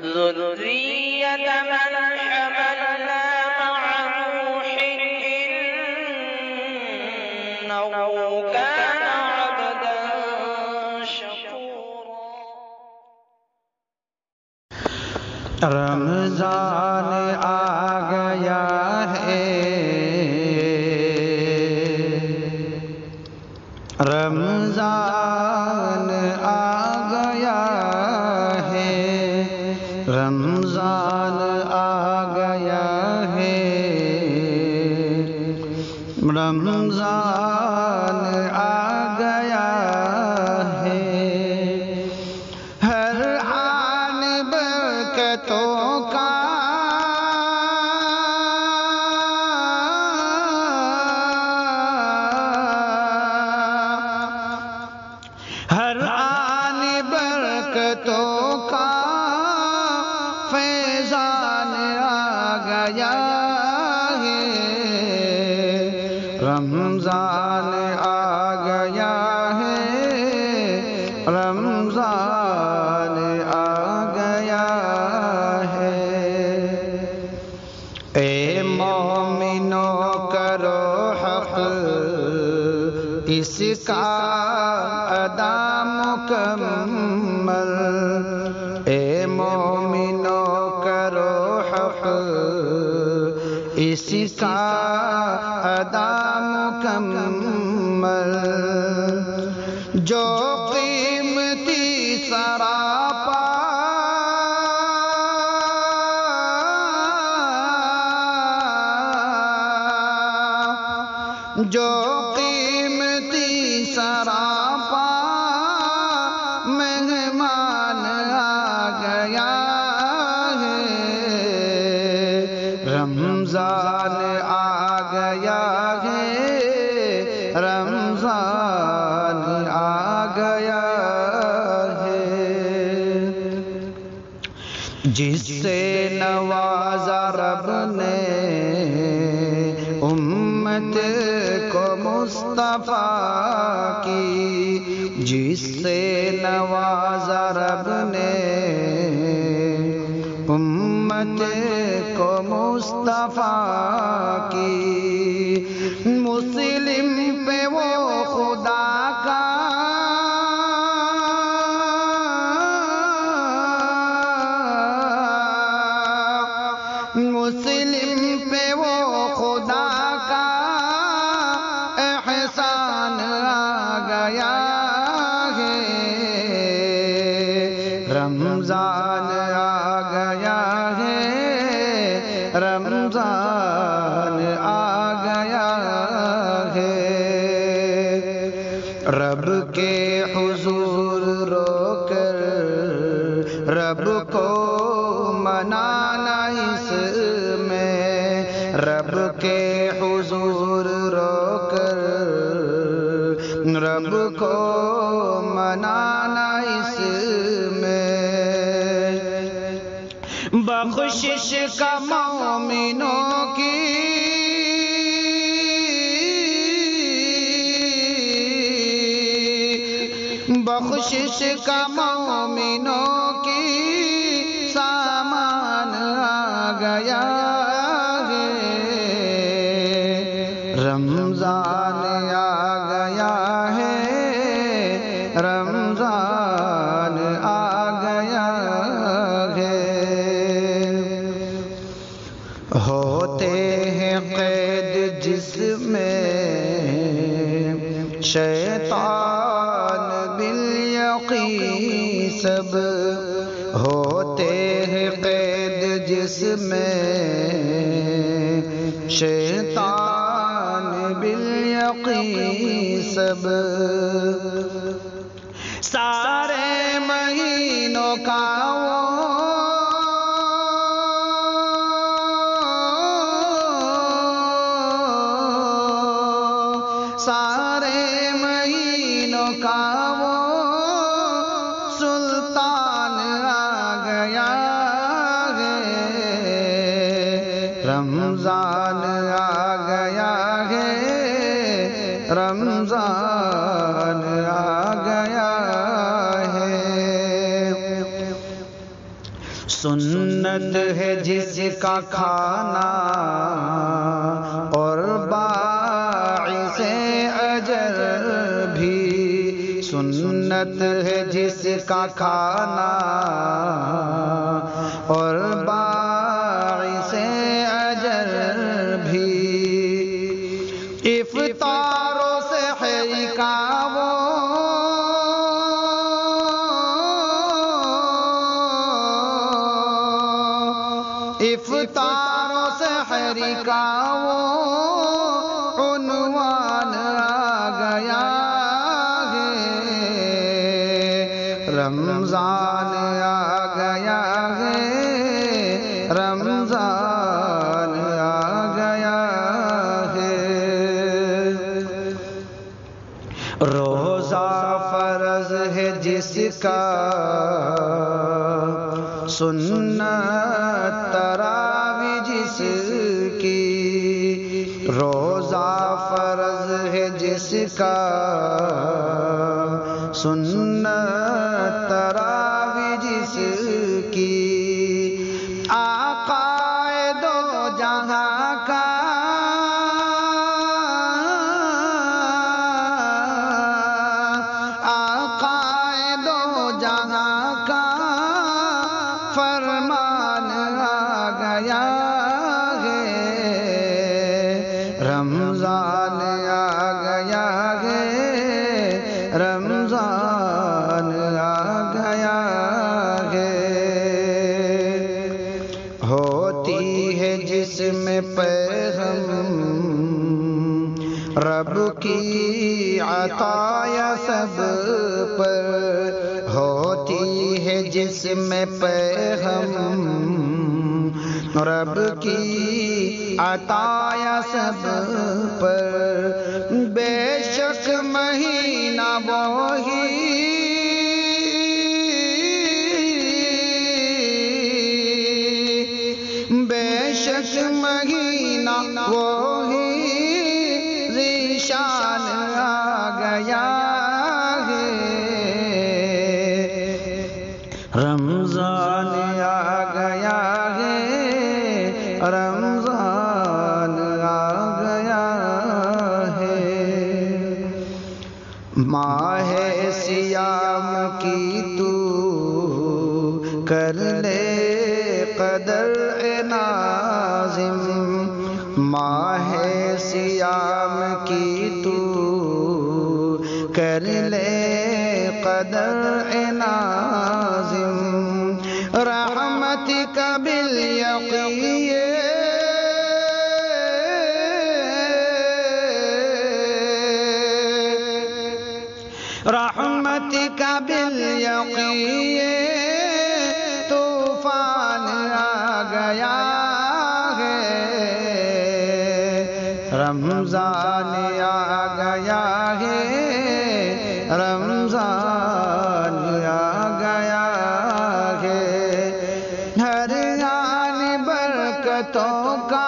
ذرية من حملنا مع نوح إنه كان عبدا شكورا۔ رمضان آ گیا ہے، رمضان آ گیا ہے، رمضان آ گیا ہے، رمضان آ گیا ہے، ہر آن برکتوں کا ہر آن برکتوں کا فیضان آ گیا ہے، رمضان آ گیا ہے، رمضان آ گیا ہے۔ اے مومنو کرو حق اس کا ادا مکمل، اے مومنو کرو حق اس کا ادا مکمل، جو قیمتی سراپا جو قیمتی سراپا مہمان آ گیا ہے، رمضان آ گیا ہے، رمضان آ گیا ہے، جس سے نوازا رب نے امت کو مصطفیٰ کی، جس سے نوازا رب نے امت کو مصطفیٰ کی، مسلم پہ وہ خدا کا مسلم پہ وہ خدا کا احسان آ گیا ہے، رمضان آ گیا ہے، رمضان آ گیا ہے، رب کے حضور رو کر رب کو منانا اس میں، رب کے حضور رو کر رب کو منانا اس میں، بخشش کا مومنوں کی بخشش کا مومنوں کی سامان آ گیا ہے، رمضان آ گیا ہے، رمضان آ گیا ہے، ہوتے ہیں قید جس میں شیطان بالیقین سب، ہوتے ہیں قید جس میں شیطان بالیقین سب، سارے مہینوں کا وہ سارے مہینوں کا وہ سلطان آ گیا ہے، رمضان آ گیا ہے، رمضان آ گیا ہے، سنت ہے جس کا کھانا اور باعث اجر بھی، سنت ہے جس کا کھانا اور باعث اجر بھی، افطار و سحر کا وہ افطار و سحر کا وہ عنوان آ گیا ہے، رمضان آ گیا ہے، رمضان آ گیا ہے۔ روزہ فرض ہے جس کا، سنت تراوی جس کی، روزہ فرض ہے جس کا، سنت تراوی جس کی، آقائے دو جہاں کا آقائے دو جہاں کا فرمان آ گیا ہے، رمضان آ گیا ہے، رمضان آ گیا ہے۔ ہوتی ہے جس میں پیغام رب کی عطا سب پر، ہوتی ہے جس میں پیغام رب کی عطا سب پر، بے شک مہینہ وہی بے شک مہینہ وہی ذیشان آ گیا ہے، رمضان آ گیا ہے، رمضان آ گیا ہے۔ ماہ صیام کی تو کر لے قدر اے ناظم، ماہ صیام کی تو کر لے قدر اے ناظم، رحمتک بالیقین رحمتک بالیقین، طوفان آ گیا ہے، رمضان آ گیا ہے، رمضان آ گیا ہے۔ ہر آن برکتوں کا